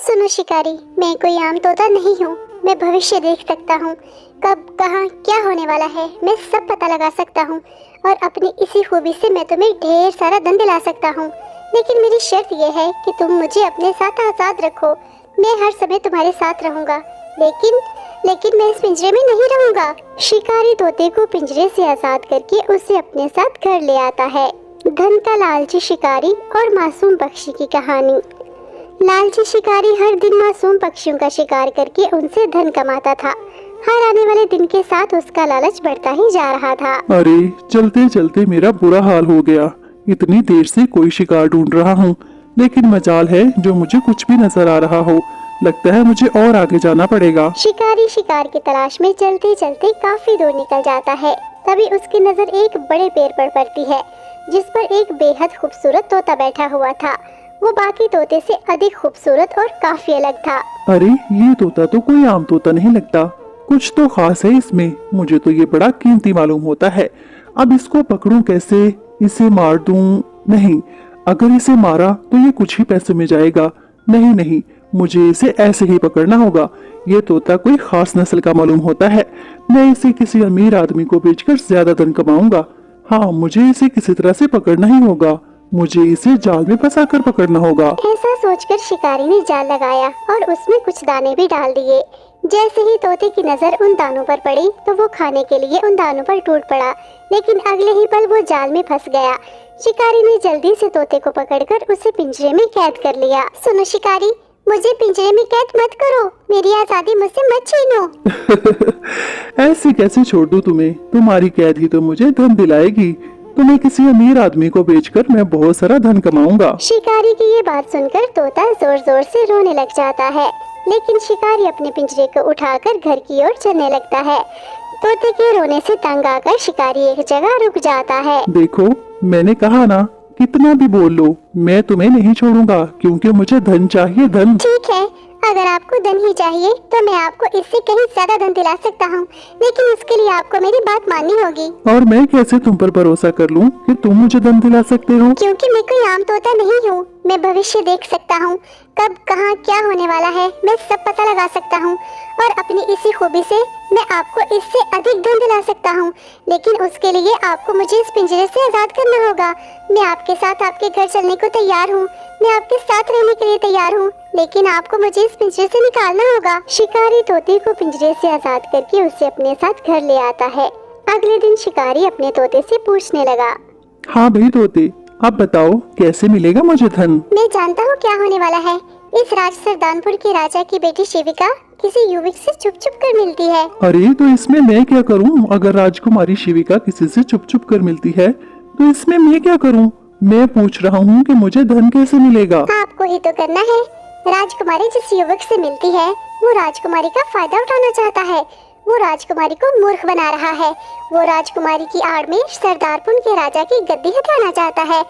सुनो शिकारी, मैं कोई आम तोता नहीं हूँ। मैं भविष्य देख सकता हूँ। कब कहाँ क्या होने वाला है मैं सब पता लगा सकता हूँ, और अपनी इसी खूबी से मैं तुम्हें ढेर सारा धन दिला सकता हूँ। लेकिन मेरी शर्त यह है कि तुम मुझे अपने साथ आज़ाद रखो। मैं हर समय तुम्हारे साथ रहूँगा, लेकिन मैं इस पिंजरे में नहीं रहूँगा। शिकारी तोते को पिंजरे से आज़ाद करके उसे अपने साथ घर ले आता है। धन का लालची शिकारी और मासूम पक्षी की कहानी। लालची शिकारी हर दिन मासूम पक्षियों का शिकार करके उनसे धन कमाता था। हर आने वाले दिन के साथ उसका लालच बढ़ता ही जा रहा था। अरे चलते चलते मेरा बुरा हाल हो गया। इतनी देर से कोई शिकार ढूंढ रहा हूँ, लेकिन मजाल है जो मुझे कुछ भी नजर आ रहा हो। लगता है मुझे और आगे जाना पड़ेगा। शिकारी शिकार की तलाश में चलते चलते काफी दूर निकल जाता है। तभी उसकी नजर एक बड़े पेड़ पर पड़ती है, जिस पर एक बेहद खूबसूरत तोता बैठा हुआ था। वो बाकी तोते से अधिक खूबसूरत और काफी अलग था। अरे ये तोता तो कोई आम तोता नहीं लगता, कुछ तो खास है इसमें। मुझे तो ये बड़ा कीमती मालूम होता है। अब इसको पकड़ूं कैसे? इसे मार दूं? नहीं, अगर इसे मारा तो ये कुछ ही पैसे में जाएगा। नहीं नहीं, मुझे इसे ऐसे ही पकड़ना होगा। ये तोता कोई खास नस्ल का मालूम होता है। मैं इसे किसी अमीर आदमी को बेचकर ज्यादा धन कमाऊंगा। हाँ, मुझे इसे किसी तरह से पकड़ना ही होगा। मुझे इसे जाल में फंसाकर पकड़ना होगा। ऐसा सोचकर शिकारी ने जाल लगाया और उसमें कुछ दाने भी डाल दिए। जैसे ही तोते की नजर उन दानों पर पड़ी तो वो खाने के लिए उन दानों पर टूट पड़ा, लेकिन अगले ही पल वो जाल में फंस गया। शिकारी ने जल्दी से तोते को पकड़कर उसे पिंजरे में कैद कर लिया। सुनो शिकारी, मुझे पिंजरे में कैद मत करो। मेरी आजादी मुझसे मत छीनो। ऐसे कैसे छोड़ दूं तुम्हें? तुम्हारी कैद ही तो मुझे धन दिलाएगी। तुम्हें किसी अमीर आदमी को बेचकर मैं बहुत सारा धन कमाऊंगा। शिकारी की ये बात सुनकर तोता जोर जोर से रोने लग जाता है, लेकिन शिकारी अपने पिंजरे को उठाकर घर की ओर चलने लगता है। तोते के रोने से तंग आकर शिकारी एक जगह रुक जाता है। देखो, मैंने कहा ना, कितना भी बोल लो मैं तुम्हें नहीं छोड़ूंगा, क्योंकि मुझे धन चाहिए, धन। ठीक है, अगर आपको धन ही चाहिए तो मैं आपको इससे कहीं ज्यादा धन दिला सकता हूँ, लेकिन उसके लिए आपको मेरी बात माननी होगी। और मैं कैसे तुम पर भरोसा कर लूं कि तुम मुझे धन दिला सकते हो? क्योंकि मैं कोई आम तोता नहीं हूँ। मैं भविष्य देख सकता हूँ। कब कहाँ क्या होने वाला है मैं सब पता लगा सकता हूँ, और अपनी इसी खूबी से मैं आपको इससे अधिक धन दिला सकता हूँ। लेकिन उसके लिए आपको मुझे इस पिंजरे से आजाद करना होगा। मैं आपके साथ आपके घर चलने को तैयार हूँ। मैं आपके साथ रहने के लिए तैयार हूँ, लेकिन आपको मुझे इस पिंजरे से निकालना होगा। शिकारी तोते को पिंजरे से आजाद करके उसे अपने साथ घर ले आता है। अगले दिन शिकारी अपने तोते से पूछने लगा, हाँ भाई तोते, अब बताओ कैसे मिलेगा मुझे धन? मैं जानता हूँ क्या होने वाला है। इस राज सरदानपुर के राजा की बेटी शिविका किसी युवक से छुप छुप कर मिलती है। अरे तो इसमें मैं क्या करूँ? अगर राजकुमारी शिविका किसी से छुप छुप कर मिलती है तो इसमें मैं क्या करूँ? मैं पूछ रहा हूँ कि मुझे धन कैसे मिलेगा? आपको ही तो करना है। राजकुमारी जिस युवक से मिलती है वो राजकुमारी का फायदा उठाना चाहता है। वो राजकुमारी को मूर्ख बना रहा है। वो राजकुमारी की आड़ में सरदारपुर के राजा की गद्दी हथियाना चाहता है।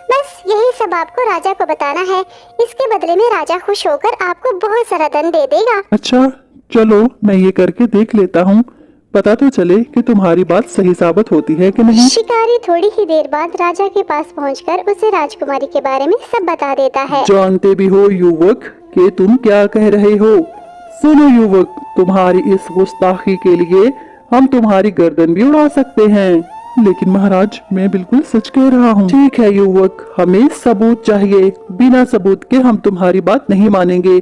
बस यही सब आपको राजा को बताना है। इसके बदले में राजा खुश होकर आपको बहुत सारा धन दे देगा। अच्छा चलो, मैं ये करके देख लेता हूँ, पता तो चले कि तुम्हारी बात सही साबित होती है कि नहीं। शिकारी थोड़ी ही देर बाद राजा के पास पहुंचकर उसे राजकुमारी के बारे में सब बता देता है। जानते भी हो युवक कि तुम क्या कह रहे हो? सुनो युवक, तुम्हारी इस गुस्ताखी के लिए हम तुम्हारी गर्दन भी उड़ा सकते हैं। लेकिन महाराज, मैं बिल्कुल सच कह रहा हूँ। ठीक है युवक, हमें सबूत चाहिए। बिना सबूत के हम तुम्हारी बात नहीं मानेंगे।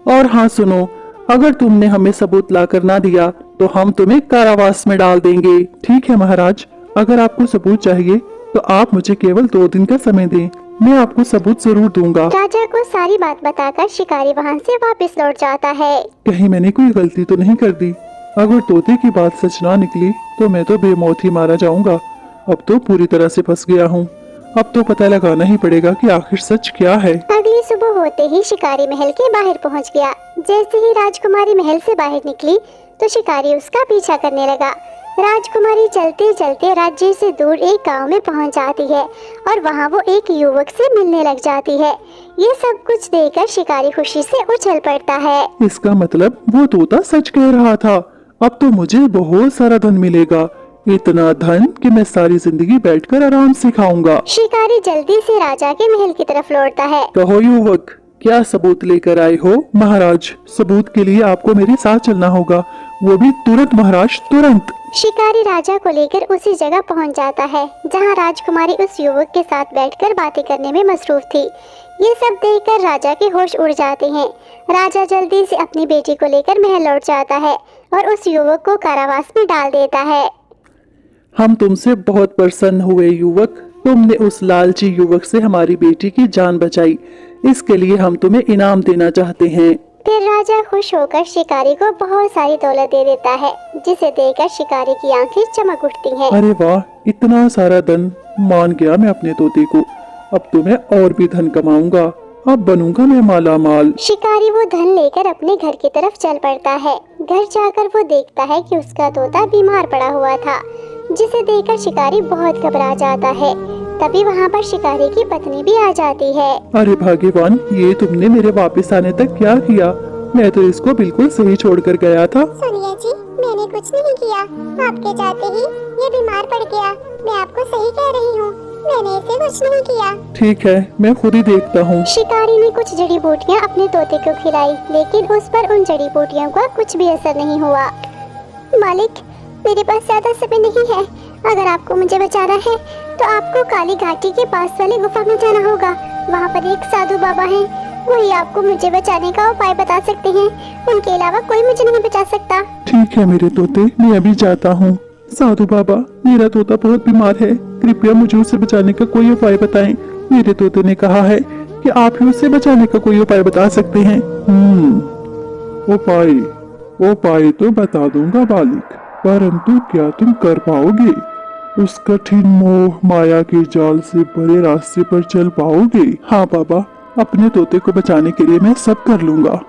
और हाँ सुनो, अगर तुमने हमें सबूत लाकर ना दिया तो हम तुम्हें कारावास में डाल देंगे। ठीक है महाराज, अगर आपको सबूत चाहिए तो आप मुझे केवल 2 दिन का समय दें, मैं आपको सबूत जरूर दूंगा। राजा को सारी बात बताकर शिकारी वहाँ से वापस लौट जाता है। कहीं मैंने कोई गलती तो नहीं कर दी? अगर तोते की बात सच ना निकली तो मैं तो बेमौत ही मारा जाऊंगा। अब तो पूरी तरह से फंस गया हूँ। अब तो पता लगाना ही पड़ेगा कि आखिर सच क्या है। अगली सुबह होते ही शिकारी महल के बाहर पहुँच गया। जैसे ही राजकुमारी महल से बाहर निकली तो शिकारी उसका पीछा करने लगा। राजकुमारी चलते चलते राज्य से दूर एक गांव में पहुंच जाती है और वहां वो एक युवक से मिलने लग जाती है। ये सब कुछ देखकर शिकारी खुशी से उछल पड़ता है। इसका मतलब वो तोता सच कह रहा था। अब तो मुझे बहुत सारा धन मिलेगा, इतना धन कि मैं सारी जिंदगी बैठकर आराम से खाऊंगा। शिकारी जल्दी से राजा के महल की तरफ लौटता है। कहो युवक, क्या सबूत लेकर आए हो महाराज? सबूत के लिए आपको मेरे साथ चलना होगा, वो भी तुरंत महाराज, तुरंत। शिकारी राजा को लेकर उसी जगह पहुंच जाता है जहां राजकुमारी उस युवक के साथ बैठकर बातें करने में मसरूफ थी। ये सब देखकर राजा के होश उड़ जाते हैं। राजा जल्दी से अपनी बेटी को लेकर महल लौट जाता है और उस युवक को कारावास में डाल देता है। हम तुमसे बहुत प्रसन्न हुए युवक, तुमने उस लालची युवक से हमारी बेटी की जान बचाई, इसके लिए हम तुम्हें इनाम देना चाहते हैं। फिर राजा खुश होकर शिकारी को बहुत सारी दौलत दे देता है, जिसे देखकर शिकारी की आंखें चमक उठती हैं। अरे वाह, इतना सारा धन! मान गया मैं अपने तोते को, अब तो मैं और भी धन कमाऊंगा, अब बनूंगा मैं माला माल। शिकारी वो धन लेकर अपने घर की तरफ चल पड़ता है। घर जाकर वो देखता है कि उसका तोता बीमार पड़ा हुआ था, जिसे देखकर शिकारी बहुत घबरा जाता है। तभी वहाँ पर शिकारी की पत्नी भी आ जाती है। अरे भाग्यवान, ये तुमने मेरे वापस आने तक क्या किया? मैं तो इसको बिल्कुल सही छोड़कर गया था। सोनिया जी, मैंने कुछ नहीं किया, आपके जाते ही ये बीमार पड़ गया। मैं आपको सही कह रही हूँ, मैंने इसे कुछ नहीं किया। ठीक है, मैं खुद ही देखता हूँ। शिकारी ने कुछ जड़ी बूटियाँ अपने तोते को खिलाई, लेकिन उस पर उन जड़ी बूटियों का कुछ भी असर नहीं हुआ। मालिक, मेरे पास ज्यादा समय नहीं है। अगर आपको मुझे बचाना है तो आपको काली घाटी के पास वाली गुफा में जाना होगा। वहाँ पर एक साधु बाबा हैं, वही आपको मुझे बचाने का उपाय बता सकते हैं। उनके अलावा कोई मुझे नहीं बचा सकता। ठीक है मेरे तोते, मैं अभी जाता हूँ। साधु बाबा, मेरा तोता बहुत बीमार है, कृपया मुझे उसे बचाने का कोई उपाय बताएं। मेरे तोते ने कहा है कि आप ही उसे बचाने का कोई उपाय बता सकते हैं। उपाय तो बता दूंगा बालिक, परंतु क्या तुम कर पाओगे? उस कठिन मोह माया के जाल से भरे रास्ते पर चल पाओगे? हाँ बाबा, अपने तोते को बचाने के लिए मैं सब कर लूंगा।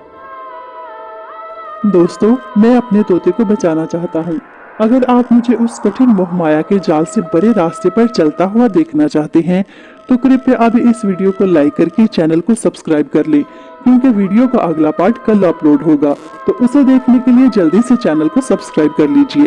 दोस्तों, मैं अपने तोते को बचाना चाहता हूँ। अगर आप मुझे उस कठिन मोह माया के जाल से भरे रास्ते पर चलता हुआ देखना चाहते हैं तो कृपया अभी इस वीडियो को लाइक करके चैनल को सब्सक्राइब कर लें, क्योंकि वीडियो का अगला पार्ट कल अपलोड होगा, तो उसे देखने के लिए जल्दी से चैनल को सब्सक्राइब कर लीजिए।